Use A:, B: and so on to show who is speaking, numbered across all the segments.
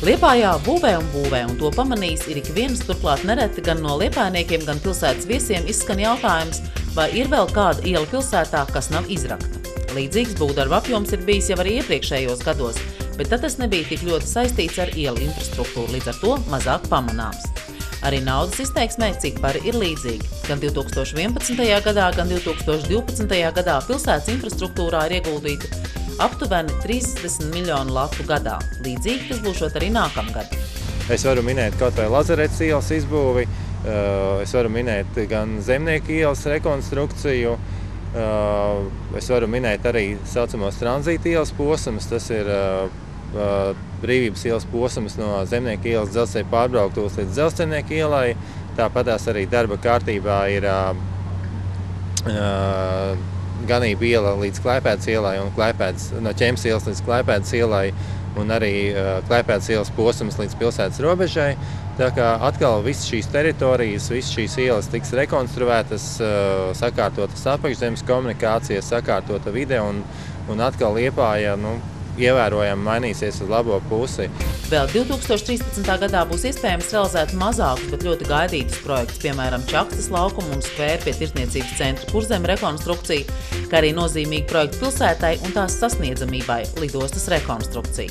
A: Liepājā būvē, un to pamanīs ir ik viens, turklāt nereti gan no liepājniekiem, gan pilsētas viesiem izskan jautājums, vai ir vēl kāda iela pilsētā, kas nav izrakta. Līdzīgs būvdarba apjoms ir bijis jau arī iepriekšējos gados, bet tad tas nebija tik ļoti saistīts ar ielu infrastruktūru, līdz ar to mazāk pamanāms. Arī naudas izteiksmē cipari ir līdzīgi. Gan 2011. gadā, gan 2012. gadā pilsētas infrastruktūrā ir ieguldīti aptuveni 30 miljonu latu gadā. Līdzīgi tas būšot arī nākamgad.
B: Es varu minēt kaut vai Lazaretes ielas izbūvi, es varu minēt gan Zemnieku ielas rekonstrukciju, es varu minēt arī saucamos tranzīta ielas posmus, tas ir Brīvības ielas posms no Zemnieku ielas dzelzceļa pārbrauktuves līdz Dzelzceļnieku ielai. Tāpatās arī darba kārtībā ir Ganību iela līdz Klaipēdas ielai un no Ķemes ielas līdz Klaipēdas ielai un arī Klaipēdas ielas posms līdz pilsētas robežai. Tā kā atkal visas šīs teritorijas, visas šīs ielas tiks rekonstruētas, sakārtotas apakšzemes komunikācijas, sakārtota vide un atkal Liepāja ievērojami mainīsies uz labo pusi.
A: Vēl 2013. gadā būs iespējams realizēt mazākus, bet ļoti gaidītus projektus, piemēram, Čakstas laukumu un skvēru pie Tirdzniecības centra Kurzeme rekonstrukcija, kā arī nozīmīgi projekti pilsētai un tās sasniedzamībai – lidostas rekonstrukcija.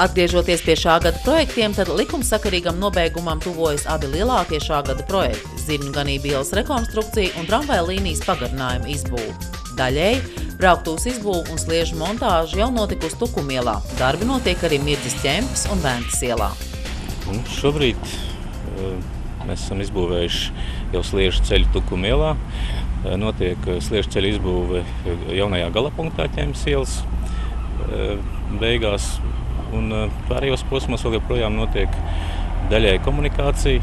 A: Atgriežoties pie šā gada projektiem, tad likumsakarīgam nobeigumam tuvojas abi lielākie šā gada projekti – Zirņu ganību ielas rekonstrukcija un tramvaja līnijas pagarinājuma izbūve. Daļēji brauktuvas izbūve un sliežu montāža jau notikusi Tukumielā. Darbi notiek arī Mirdzes ķempes un Ventas ielā.
C: Šobrīd mēs esam izbūvējuši jau sliežu ceļu Tukumielā. Notiek sliežu ceļu izbūve jaunajā galapunktā Ķempes ielas beigās. Un pārējos posmos vēl joprojām notiek daļēji komunikācija,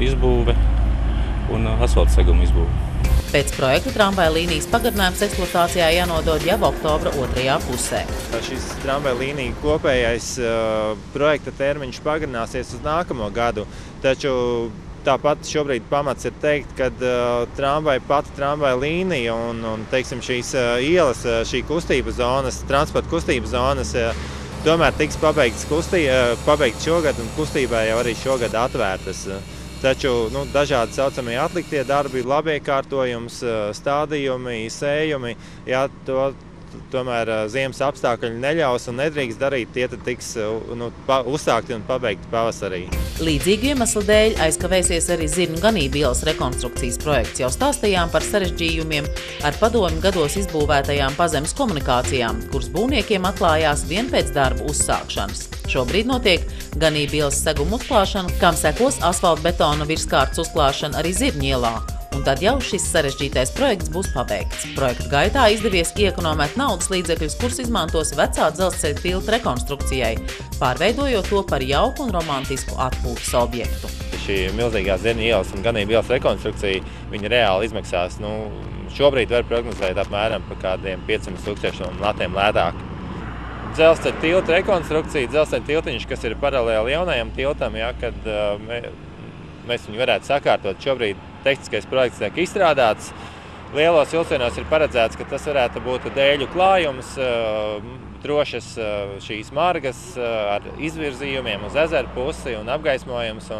C: izbūve un asfaltseguma izbūve.
A: Pēc projekta tramvaja līnijas pagarinājums eksploatācijā jānodod jau oktobra otrajā pusē.
B: Šis tramvaja līnija kopējais projekta termiņš pagarināsies uz nākamo gadu, taču tāpat šobrīd pamats ir teikt, ka pati tramvaja līnija un teiksim, šīs ielas, šī kustības zonas, transporta kustības zonas tomēr tiks pabeigts šogad un kustībā jau arī šogad atvērtas. Taču dažādi saucamie atliktie darbi, labiekārtojums, stādījumi, sējumi, ja to tomēr ziemas apstākļi neļaus un nedrīkst darīt, tie tad tiks uzsākti un pabeigti pavasarī.
A: Līdzīgi iemeslu dēļ aizkavēsies arī Zirņu ganību ielas rekonstrukcijas projekts. Jau stāstījām par sarežģījumiem ar padomju gados izbūvētajām pazemes komunikācijām, kuras būvniekiem atklājās vien pēc darbu uzsākšanas. Šobrīd notiek ganību ielas seguma uzklāšana, kam sekos asfaltbetona virskārtas uzklāšana arī Zirņu ielā. Un tad jau šis sarežģītais projekts būs pabeigts. Projekta gaitā izdevies iekonomēt naudas līdzekļus, kurus izmantos vecā dzelzceļa tilta rekonstrukcijai, pārveidojot to par jauku un romantisku atpūtas objektu.
B: Šī milzīgā Zirņu ielas un ganību ielas rekonstrukcija, viņa reāli izmaksās, šobrīd var prognozēt apmēram par kādiem 500 000 latiem lētāk. Dzelzceļa tilta rekonstrukcija, dzelzceļa tiltiņš, kas ir paralēli jaunajam tiltam, kad mēs viņu varētu sakārtot. Šobrīd tehniskais projekts tiek izstrādāts. Lielos vilcienos ir paredzēts, ka tas varētu būt dēļu klājums, drošas šīs margas ar izvirzījumiem uz ezeru pusi un apgaismojums.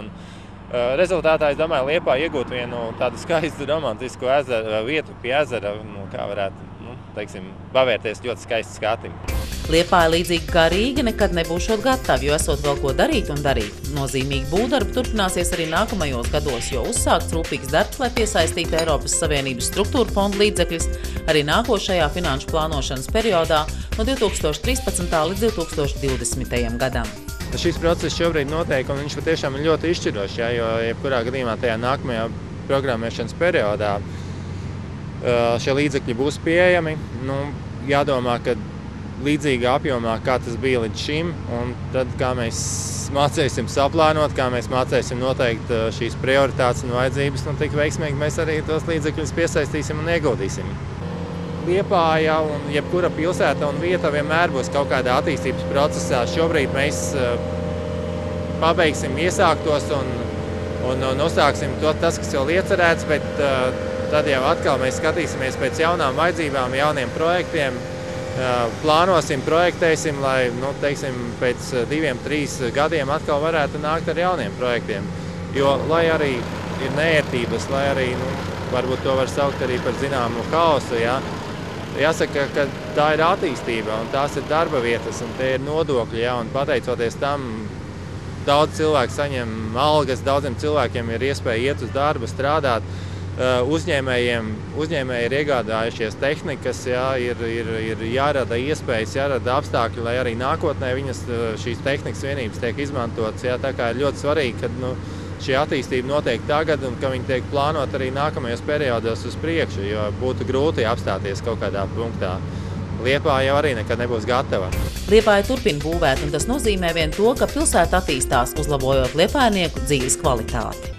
B: Rezultātā, es domāju, Liepāja iegūt vienu tādu skaistu romantisku vietu pie ezera, kā varētu pavērties ļoti skaisti skatim.
A: Liepāja līdzīgi kā Rīga nekad nebūšot gatavi, jo esot vēl ko darīt un darīt. Nozīmīgi būvdarbi turpināsies arī nākamajos gados, jo uzsākts rūpīgs darbs, lai piesaistītu Eiropas Savienības struktūra fondu līdzekļus arī nākošajā finanšu plānošanas periodā no 2013. līdz 2020. gadam.
B: Šis process šobrīd notiek, un viņš patiešām ir ļoti izšķirošs, jo jebkurā gadījumā tajā nākamajā programmēšanas periodā šie līdzekļi būs pieejami. Jādomā, ka līdzīgā apjomā, kā tas bija līdz šim, un tad, kā mēs mācēsim saplānot, kā mēs mācēsim noteikt šīs prioritātes un vajadzības, tik veiksmīgi mēs arī tos līdzekļus piesaistīsim un ieguldīsim. Liepāja un jebkura pilsēta un vieta vienmēr būs kaut kādā attīstības procesā. Šobrīd mēs pabeigsim iesāktos un uzsāksim tas, kas vēl iecerēts, bet tad jau atkal mēs skatīsimies pēc jaunām vajadzībām, jauniem projektiem, plānosim, projektēsim, lai pēc 2-3 gadiem atkal varētu nākt ar jauniem projektiem. Jo, lai arī ir neērtības, lai arī varbūt to var saukt arī par zināmu haosu, jāsaka, ka tā ir attīstība un tās ir darba vietas un tie ir nodokļi. Un pateicoties tam, daudz cilvēku saņem algas, daudziem cilvēkiem ir iespēja iet uz darbu, strādāt. Uzņēmēji ir iegādājušies tehnikas, ir jārada iespējas, jārada apstākļi, lai arī nākotnē šīs tehnikas vienības tiek izmantotas. Tā kā ir ļoti svarīgi, ka šī attīstība notiek tagad un ka viņi tiek plānot arī nākamajos periodos uz priekšu, jo būtu grūti apstāties kaut kādā punktā. Liepāja jau arī nekad nebūs gatava.
A: Liepāja turpina būvēt, un tas nozīmē vien to, ka pilsēta attīstās, uzlabojot liepājnieku dzīves kvalitāti.